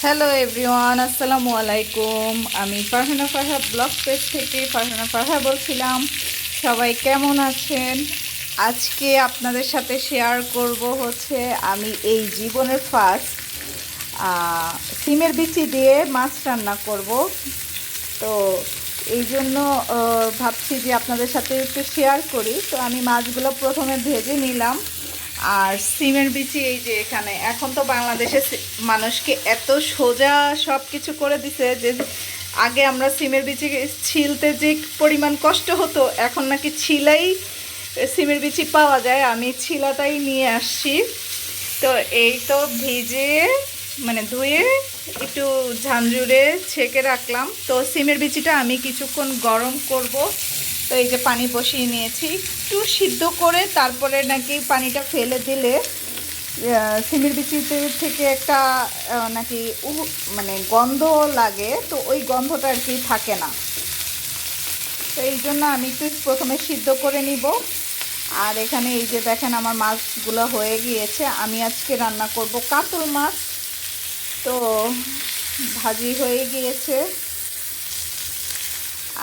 Hello everyone, আসসালামু আলাইকুম। আমি ফারহানা ফারহা ব্লগ পেজ থেকে ফারহানা ফারহা বলছিলাম। সবাই কেমন আছেন? আজকে আপনাদের সাথে শেয়ার করব হচ্ছে আমি এই জীবনের ফার্স্ট সিমের বিচি দিয়ে মাছ রান্না করব। তো এই জন্য ভাবছি যে আপনাদের সাথে একটু শেয়ার করি। তো আমি মাছগুলো প্রথমে ভেজে নিলাম। আর সিমের বিচি এই যে এখানে, এখন তো বাংলাদেশে মানুষকে এত সোজা সব কিছু করে দিছে যে আগে আমরা সিমের বিচি ছিলতে যে পরিমাণ কষ্ট হতো, এখন নাকি ছিলাই সিমের বিচি পাওয়া যায়। আমি ছিলাটাই নিয়ে আসছি। তো এই তো ভিজে মানে ধুয়ে একটু ঝাঁঝুরে ছেঁকে রাখলাম। তো সিমের বিচিটা আমি কিছুক্ষণ গরম করব। তো এই যে পানি বসিয়ে নিয়েছি, একটু সিদ্ধ করে তারপরে নাকি পানিটা ফেলে দিলে সিমের বিচিতে থেকে একটা নাকি মানে গন্ধ লাগে, তো ওই গন্ধটা আর কি থাকে না। তো এই জন্য আমি একটু প্রথমে সিদ্ধ করে নিব। আর এখানে এই যে দেখেন আমার মাছগুলো হয়ে গিয়েছে। আমি আজকে রান্না করব কাতল মাছ। তো ভাজি হয়ে গিয়েছে।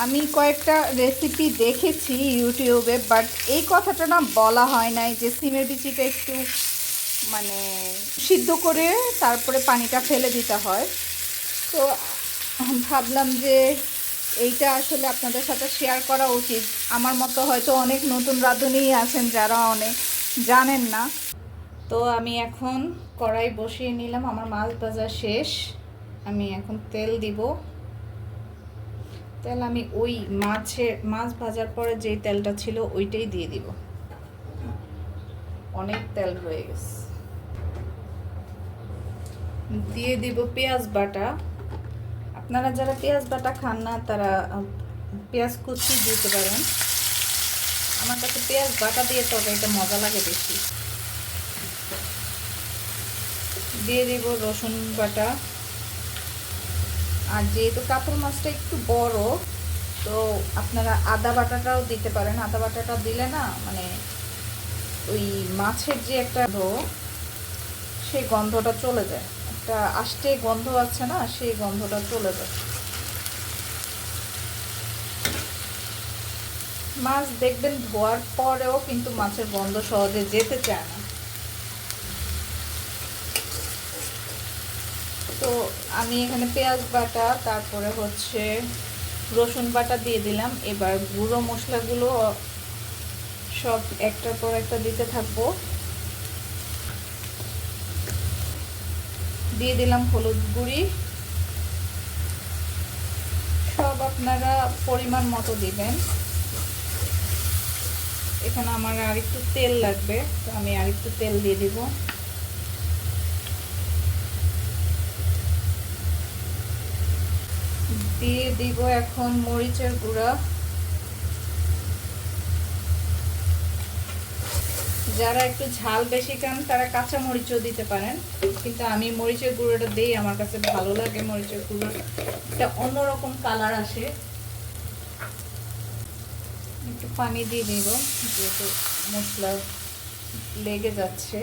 আমি কয়েকটা রেসিপি দেখেছি ইউটিউবে, বাট এই কথাটা না বলা হয় নাই যে সিমের বিচিটা একটু মানে সিদ্ধ করে তারপরে পানিটা ফেলে দিতে হয়। তো ভাবলাম যে এইটা আসলে আপনাদের সাথে শেয়ার করা উচিত। আমার মতো হয়তো অনেক নতুন রাঁধুনি আছেন যারা অনেক জানেন না। তো আমি এখন কড়াই বসিয়ে নিলাম, আমার মাছ ভাজা শেষ। আমি এখন তেল দিব। তেল আমি ওই মাছ ভাজার পরে যেই তেলটা ছিল ওইটাই দিয়ে দিব। অনেক তেল হয়ে গেছে। দিয়ে দিব পেঁয়াজ বাটা। আপনারা যারা পেঁয়াজ বাটা খান না তারা পেঁয়াজ কুচি দিতে পারেন। আমার কাছে পেঁয়াজ বাটা দিয়ে তরকারিটা মজা লাগে বেশি। দিয়ে দিব রসুন বাটা। আর যেহেতু কাতল মাছটা একটু বড়, তো আপনারা আদা বাটাটাও দিতে পারেন। আদা বাটাটা দিলে না মানে ওই মাছের যে একটা সেই গন্ধটা চলে যায়। একটা আষ্টে গন্ধ আছে না, সেই গন্ধটা চলে যায়। মাছ দেখবেন ধোয়ার পরেও কিন্তু মাছের গন্ধ সহজে যেতে চায় না। তো আমি এখানে পেঁয়াজ বাটা তারপরে হচ্ছে রসুন বাটা দিয়ে দিলাম। এবার গুঁড়ো মশলাগুলো সব একটার পর একটা দিতে থাকবো। দিয়ে দিলাম হলুদ গুঁড়ি। সব আপনারা পরিমাণ মতো দিবেন। এখানে আমার আর একটু তেল লাগবে, তো আমি আর একটু তেল দিয়ে দিব। দিয়ে দিব এখন মরিচের গুঁড়া। যারা একটু ঝাল বেশি খান তারা কাঁচা মরিচও দিতে পারেন, কিন্তু আমি মরিচের গুঁড়োটা দিই, আমার কাছে ভালো লাগে। মরিচের গুঁড়োটা অন্যরকম কালার আসে। একটু পানি দিয়ে দিব যেহেতু মশলা লেগে যাচ্ছে।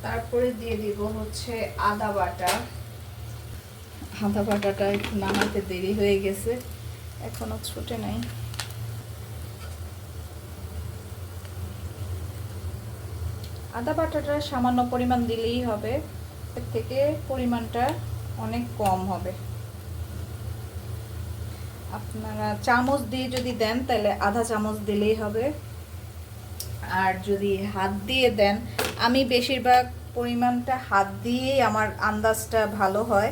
তারপরে দিয়ে দিব হচ্ছে আদা বাটা। আদা বাটাটা একটু নামাতে দেরি হয়ে গেছে, এখনো ছুটে নাই। আদা বাটাটা সামান্য পরিমাণ দিলেই হবে, এর থেকে পরিমাণটা অনেক কম হবে। আপনারা চামচ দিয়ে যদি দেন তাহলে আধা চামচ দিলেই হবে। আর যদি হাত দিয়ে দেন, আমি বেশিরভাগ পরিমাণটা হাত দিয়েই আমার আন্দাজটা ভালো হয়,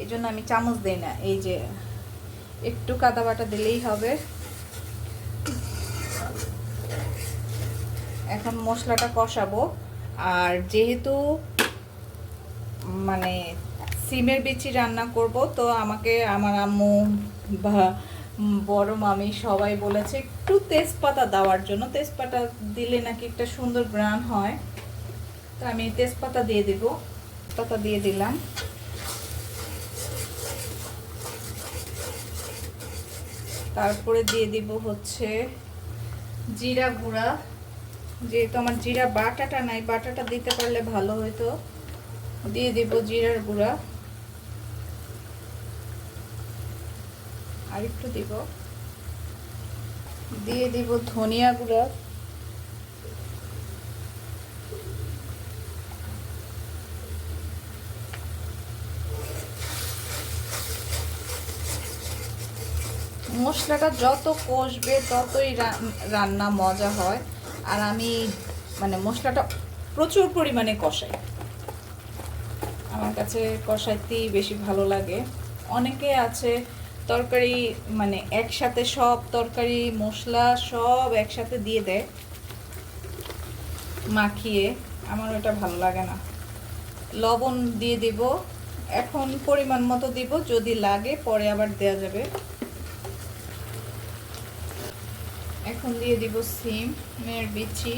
এই জন্য আমি চামচ দিই না। এই যে একটু আদা বাটা দিলেই হবে। এখন মশলাটা কষাবো। আর যেহেতু মানে সিমের বিচি রান্না করব, তো আমাকে আমার আম্মু বা বড় মামি সবাই বলেছে একটু তেজপাতা দেওয়ার জন্য। তেজপাতা দিলে নাকি একটা সুন্দর ঘ্রাণ হয়। তো আমি তেজপাতা দিয়ে দিব। পাতা দিয়ে দিলাম। তারপরে দিয়ে দিব হচ্ছে জিরা গুঁড়া। যেহেতু আমার জিরা বাটাটা নাই, বাটাটা দিতে পারলে ভালো হতো। দিয়ে দিব জিরার গুঁড়া, আর একটু দিব। দিয়ে দিব ধনিয়া গুঁড়া, মশলাটা যত কষবে ততই রান্না মজা হয়। আর আমি মানে মশলাটা প্রচুর পরিমাণে কষাই, আমার কাছে কষাইতেই বেশি ভালো লাগে। অনেকে আছে তরকারি মানে একসাথে সব তরকারি মশলা সব একসাথে দিয়ে দেয় মাখিয়ে, আমার ওটা ভালো লাগে না। লবণ দিয়ে দিব, এখন পরিমাণ মতো দিব, যদি লাগে পরে আবার দেয়া যাবে। এখন দিয়ে দিব সিমের বিচি।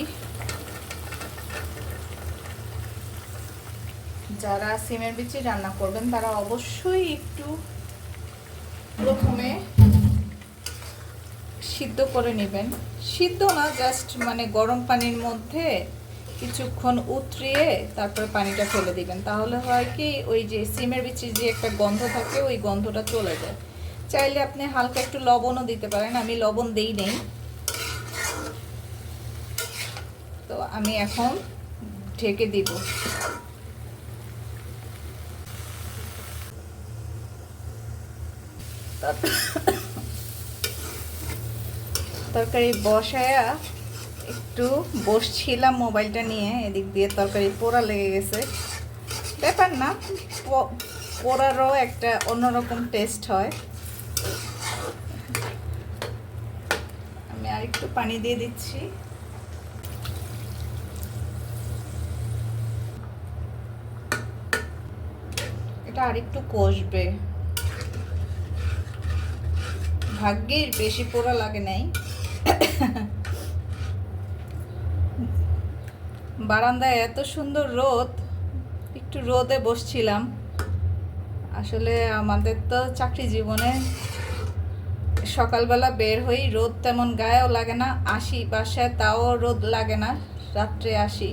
যারা সিমের বিচি রান্না করবেন তারা অবশ্যই একটু প্রথমে সিদ্ধ করে নেবেন। সিদ্ধ না, জাস্ট মানে গরম পানির মধ্যে কিছুক্ষণ উতরিয়ে তারপরে পানিটা ফেলে দিবেন। তাহলে হয় কি, ওই যে সিমের বিচির যে একটা গন্ধ থাকে ওই গন্ধটা চলে যায়। চাইলে আপনি হালকা একটু লবণও দিতে পারেন, আমি লবণ দেই নেই। তো আমি এখন ঢেকে দিব। তরকারি বসায়া একটু বসছিলাম মোবাইলটা নিয়ে, এদিক দিয়ে তরকারি পোড়া লেগে গেছে। ব্যাপার না, পোড়ারও একটা অন্যরকম টেস্ট হয়। আমি আর একটু পানি দিয়ে দিচ্ছি। এটা আর একটু কষবে, ভাগ্যের বেশি পোড়া লাগে নাই। বারান্দায় এত সুন্দর রোদ, একটু রোদে বসছিলাম। আসলে আমাদের তো চাকরি জীবনে সকালবেলা বের হই, রোদ তেমন গায়েও লাগে না, আসি বাসায় তাও রোদ লাগে না, রাত্রে আসি।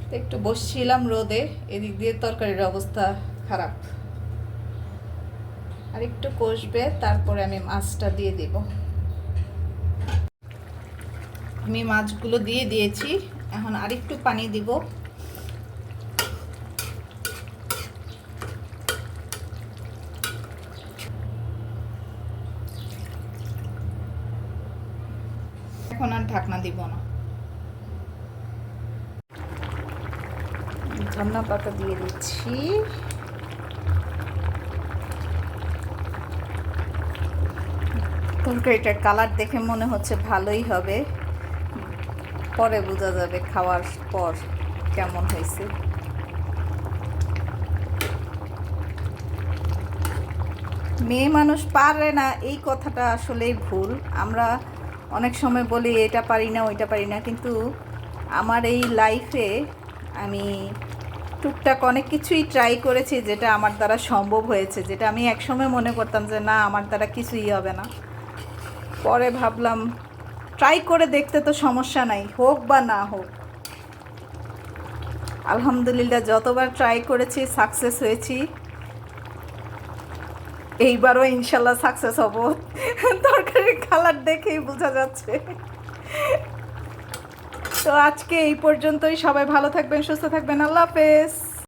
তো একটু বসছিলাম রোদে, এদিক দিয়ে তরকারির অবস্থা খারাপ। আর একটু কষবে, তারপরে আমি মাছটা দিয়ে দিব। আমি মাছগুলো দিয়ে দিয়েছি, এখন আর একটু পানি দিব। এখন আর ঢাকনা দিব না। ধনিয়া পাতা দিয়ে দিচ্ছি। তরকারিটার কালার দেখে মনে হচ্ছে ভালোই হবে, পরে বোঝা যাবে খাওয়ার পর কেমন হয়েছে। মেয়ে মানুষ পারে না এই কথাটা আসলেই ভুল। আমরা অনেক সময় বলি এটা পারি না ওইটা পারি না, কিন্তু আমার এই লাইফে আমি টুকটাক অনেক কিছুই ট্রাই করেছি যেটা আমার দ্বারা সম্ভব হয়েছে, যেটা আমি একসময় মনে করতাম যে না আমার দ্বারা কিছুই হবে না। পরে ভাবলাম ট্রাই করে দেখতে তো সমস্যা নাই, হোক বা না হোক। আলহামদুলিল্লাহ যতবার ট্রাই করেছি সাকসেস হয়েছি, এইবারও ইনশাল্লাহ সাকসেস হব। তরকারির কালার দেখেই বোঝা যাচ্ছে। তো আজকে এই পর্যন্তই, সবাই ভালো থাকবেন, সুস্থ থাকবেন, আল্লাহ হাফেজ।